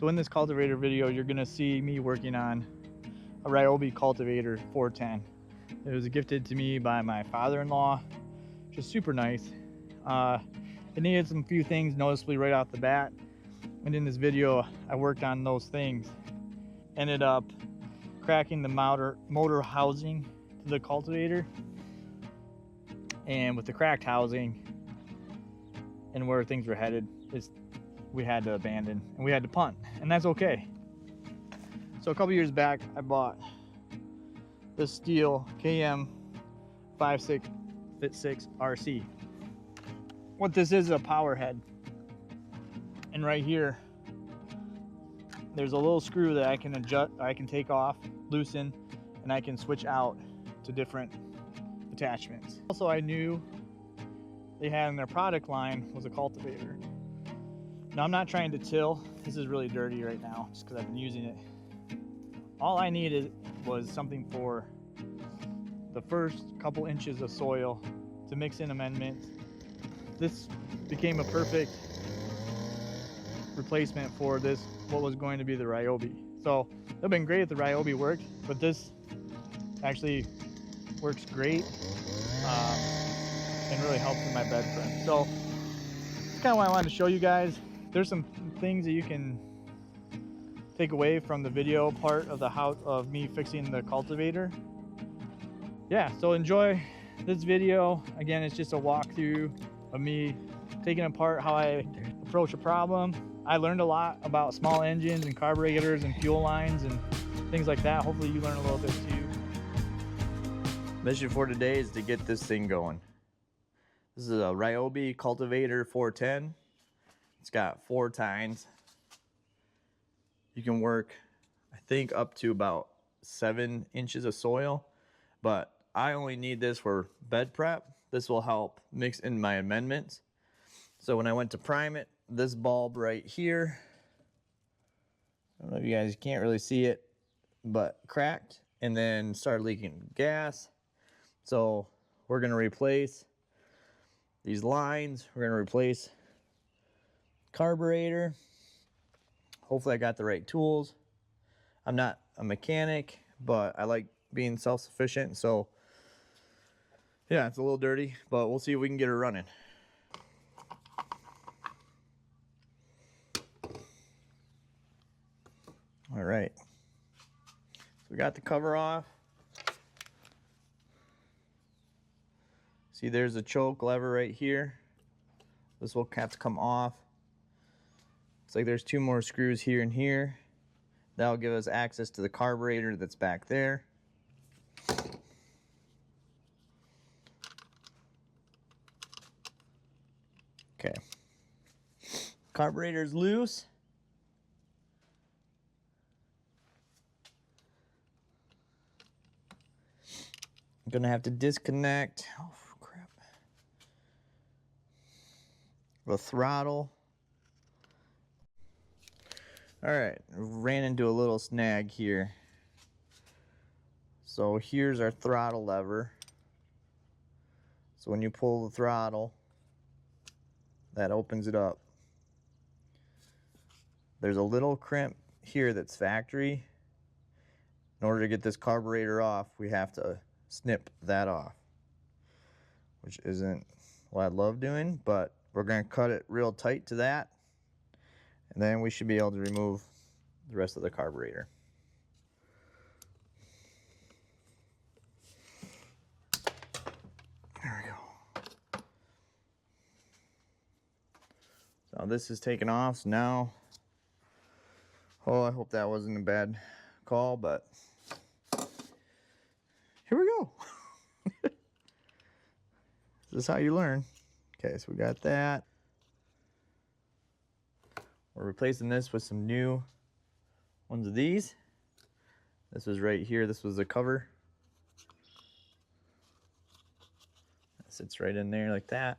So in this cultivator video, you're gonna see me working on a Ryobi cultivator 410. It was gifted to me by my father-in-law, just super nice. It needed some few things noticeably right off the bat, and in this video I worked on those things. Ended up cracking the motor housing to the cultivator, and with the cracked housing and where things were headed, we had to abandon and we had to punt, and that's okay. So a couple years back I bought this steel KM 56 RC. What this is a power head, and right here there's a little screw that I can adjust, I can take off, loosen, and I can switch out to different attachments. Also, I knew they had in their product line was a cultivator. Now I'm not trying to till, this is really dirty right now just because I've been using it. All I needed was something for the first couple inches of soil to mix in amendments. This became a perfect replacement for this, what was going to be the Ryobi. So it would have been great if the Ryobi worked, but this actually works great and really helps in my bed frame. So that's kind of why I wanted to show you guys. There's some things that you can take away from the video part of of me fixing the cultivator. Yeah, so enjoy this video. Again, it's just a walkthrough of me taking apart how I approach a problem. I learned a lot about small engines and carburetors and fuel lines and things like that. Hopefully you learn a little bit too. Mission for today is to get this thing going. This is a Ryobi cultivator 410. It's got 4 tines. You can work, I think, up to about 7 inches of soil, but I only need this for bed prep. This will help mix in my amendments. So when I went to prime it, this bulb right here, I don't know if you guys can't really see it, but cracked and then started leaking gas. So we're gonna replace these lines. We're gonna replace carburetor. Hopefully I got the right tools. I'm not a mechanic, but I like being self-sufficient. So yeah, it's a little dirty, but we'll see if we can get her running. All right, so we got the cover off. See, there's a choke lever right here. This will have to come off. It's like there's 2 more screws here and here. That'll give us access to the carburetor that's back there. Okay. Carburetor's loose. I'm gonna have to disconnect, oh crap, the throttle. All right, ran into a little snag here. So here's our throttle lever. So when you pull the throttle, that opens it up. There's a little crimp here that's factory. In order to get this carburetor off, we have to snip that off, which isn't what I love doing, but we're gonna cut it real tight to that, and then we should be able to remove the rest of the carburetor. There we go. So this is taken off, so now, oh, I hope that wasn't a bad call, but here we go. This is how you learn. Okay, so we got that. We're replacing this with some new ones of these. This was right here. This was the cover. That sits right in there like that.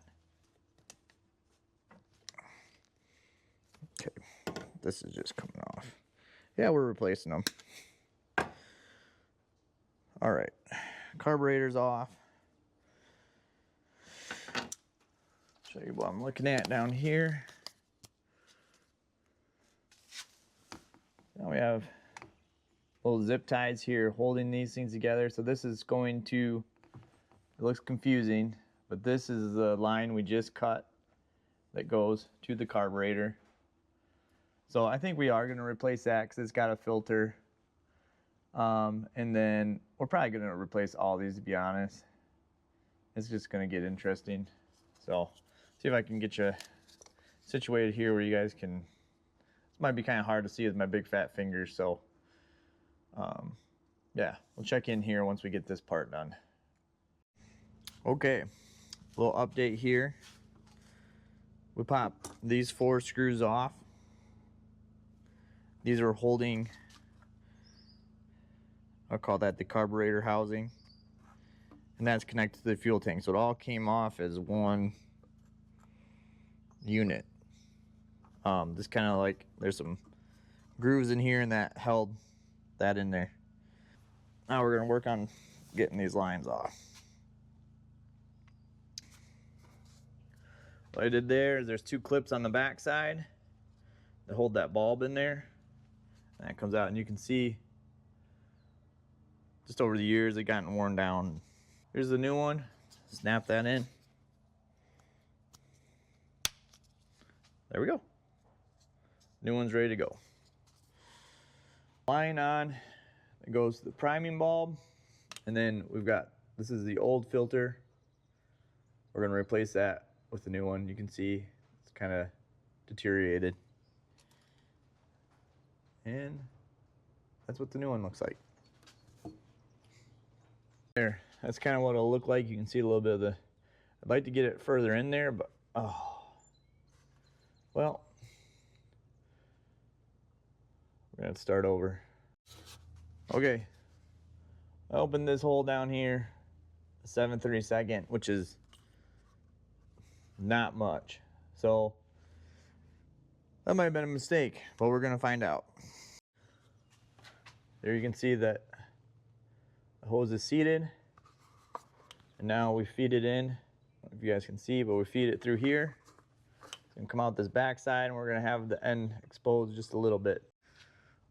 Okay, this is just coming off. Yeah, we're replacing them. All right, carburetor's off. Show you what I'm looking at down here. Now we have little zip ties here holding these things together. So this is going to, it looks confusing, but this is the line we just cut that goes to the carburetor. So I think we are going to replace that because it's got a filter. And then we're probably going to replace all these, to be honest. It's just going to get interesting. So see if I can get you situated here where you guys can, this might be kind of hard to see with my big fat fingers. So yeah, we'll check in here once we get this part done. Okay, little update here. We pop these 4 screws off. These are holding, I'll call that the carburetor housing, and that's connected to the fuel tank. So it all came off as one unit. Just kind of like there's some grooves in here and that held that in there. Now we're going to work on getting these lines off. What I did there is there's 2 clips on the back side that hold that bulb in there, and that comes out, and you can see just over the years it gotten worn down. Here's the new one. Snap that in. There we go. New one's ready to go. Line on, it goes to the priming bulb, and then we've got, this is the old filter. We're going to replace that with the new one. You can see it's kind of deteriorated, and that's what the new one looks like. There, that's kind of what it'll look like. You can see a little bit of the, I'd like to get it further in there, but oh well, we're gonna start over. Okay, I opened this hole down here, 7/32, which is not much. So that might have been a mistake, but we're gonna find out. There you can see that the hose is seated, and now we feed it in. I don't know if you guys can see, but we feed it through here. It's gonna come out this back side, and we're gonna have the end exposed just a little bit.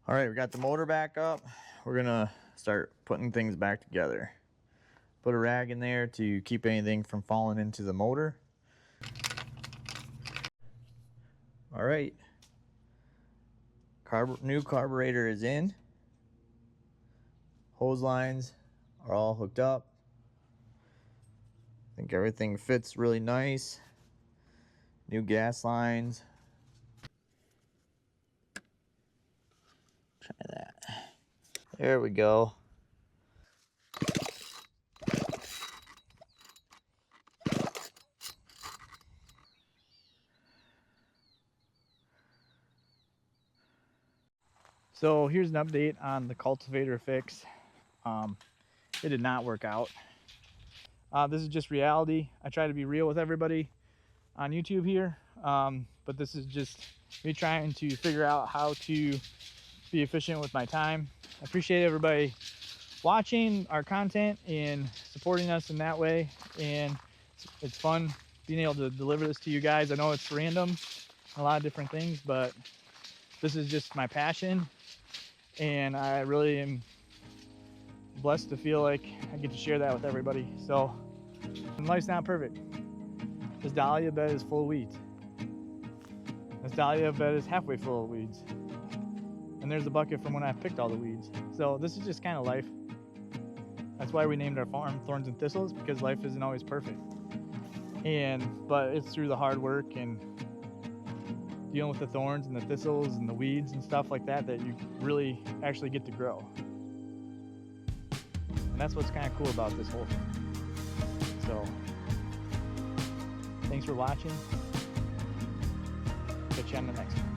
All right, we got the motor back up. We're gonna start putting things back together. Put a rag in there to keep anything from falling into the motor. All right, new carburetor is in. Hose lines are all hooked up. I think everything fits really nice. New gas lines. Try that. There we go. So here's an update on the cultivator fix. It did not work out. This is just reality. I try to be real with everybody on YouTube here, but this is just me trying to figure out how to be efficient with my time. I appreciate everybody watching our content and supporting us in that way, and it's fun being able to deliver this to you guys. I know it's random, a lot of different things, but this is just my passion, and I really am blessed to feel like I get to share that with everybody. So, and life's not perfect. This dahlia bed is full of weeds. This dahlia bed is halfway full of weeds. And there's a bucket from when I picked all the weeds. So this is just kind of life. That's why we named our farm Thorns and Thistles, because life isn't always perfect. But it's through the hard work and dealing with the thorns and the thistles and the weeds and stuff like that that you really actually get to grow. And that's what's kind of cool about this whole thing. So, thanks for watching. Catch you on the next one.